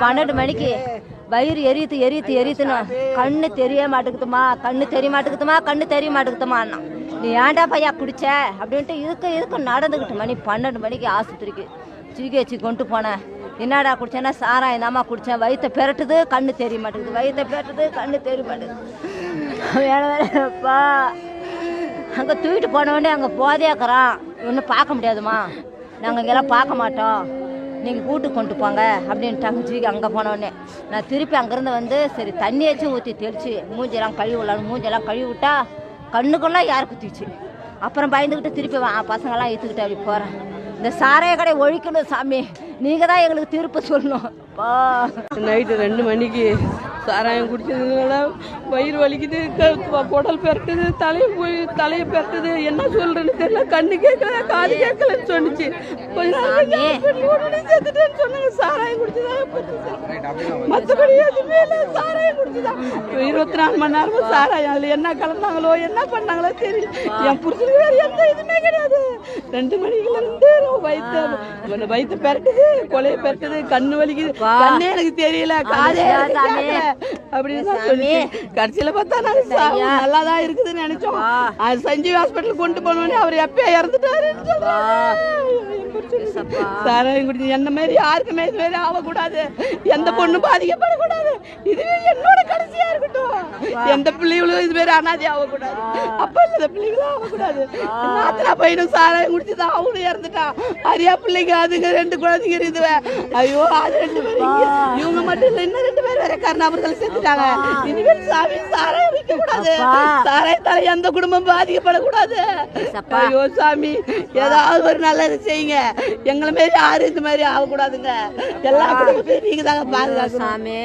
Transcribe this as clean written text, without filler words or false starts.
12 மணிக்கு வயிறு எரியுதுன்னு கண்ணு தெரிய மாட்டேங்குதுமா, கண்ணு தெரிய மாட்டேங்குதுமா. நீ ஏன்டா பையா குடிச்ச அப்படின்ட்டு இதுக்கு நடந்துக்கிட்டு மணி 12 மணிக்கு ஆஸ்பத்திரிக்கு ஜிஹெச்சு கொண்டு போனேன். என்னடா குடிச்சேன்னா சாராயம் தாம்மா குடித்தேன். வயிற்ற பெரட்டுது, கண்ணு தெரிய மாட்டேங்குது. வேணப்பா அங்கே தூக்கிட்டு போனவொடனே அங்கே போதையாக்குறான். ஒன்றும் பார்க்க முடியாதுமா, நாங்கள் இங்கெல்லாம் பார்க்க மாட்டோம், நீங்கள் வீட்டுக்கு கொண்டு போங்க அப்படின்ட்டாங்க. அங்கே போனோடனே நான் திருப்பி அங்கேருந்து வந்து சரி தண்ணியாச்சும் ஊற்றி தெளித்து மூஞ்செல்லாம் கழுவி விட்டா கண்ணுக்குள்ளே யார் குத்திச்சு. அப்புறம் பயந்துக்கிட்டு திருப்பி பசங்கள்லாம் ஏற்றுக்கிட்டு அப்படி போகிறேன். இந்த சாராய கடை ஒழிக்கணும் சாமி, நீங்கள் தான் எங்களுக்கு தீர்ப்பு சொல்லணும். நைட்டு 2 மணிக்கு சாராயம் குடிச்சதுனால வயிறு வலிக்குது, குடல் பெரட்டுது, தலையை பெரட்டுது. என்ன சொல்றேன்னு தெரியல, கண்ணு கேட்கல, காது கேட்கலன்னு சொன்னிச்சு. செத்துட்டேன்னு சொன்னாங்க. சாராயம் குடிச்சுதான், மற்றபடி எதுவுமே இல்லை, சாராயம் குடிச்சுதான். 24 மணி நேரமும் சாராயம். அதில் என்ன கலந்தாங்களோ என்ன பண்ணாங்களோ தெரியல. என் புருஷனுக்கு வேறு எந்த இதுவுமே கிடையாது. 2 மணிக்குலேருந்து வயிற்று பெரட்டுது, கொலையை பெரட்டுது, கண்ணு வலிக்குது, கண்ணே எனக்கு தெரியல, காதே அப்படின்னு தான் சொல்லி கடைசியில பார்த்தா நாங்க நல்லாதான் இருக்குதுன்னு நினைச்சோம். அது சஞ்சீவ் ஹாஸ்பிட்டல் கொண்டு போனோடனே அவர் எப்பயே இறந்துட்டாருன்னு சாராயம் குடிச்சு என்ன மாதிரி யாருக்குமே இது மாதிரி ஆகக்கூடாது, எந்த பொண்ணு பாதிக்கப்படக்கூடாது. இதுவே என்னோட கடைசியா இருக்கட்டும். எந்த பிள்ளைகளும் இது மாதிரி அனாதி ஆகக்கூடாது, அப்ப இந்த பிள்ளைகளும் ஆகக்கூடாது. நாத்தனா பையனும் சாராயம் குடிச்சுதான் அவனும் இறந்துட்டான். அரியா பிள்ளைங்க அதுங்க 2 குழந்தைங்க இருக்குது. ஐயோ அது 2 பேர் இவங்க மட்டும் இல்ல, இன்னும் 2 பேர் வேற கருணாபுரத்தில் செத்துட்டாங்க. இனிமேல் சாமி சாராயம் விற்க கூடாது, சாராயத்தால எந்த குடும்பம் பாதிக்கப்படக்கூடாது. ஐயோ சாமி ஏதாவது ஒரு நல்லது செய்யுங்க. எங்களை மாரி யாரும் இந்த மாதிரி ஆகக்கூடாதுங்க. எல்லா குடும்பத்தையும் நீங்க தாங்க பாதுகாக்கணும் சாமி.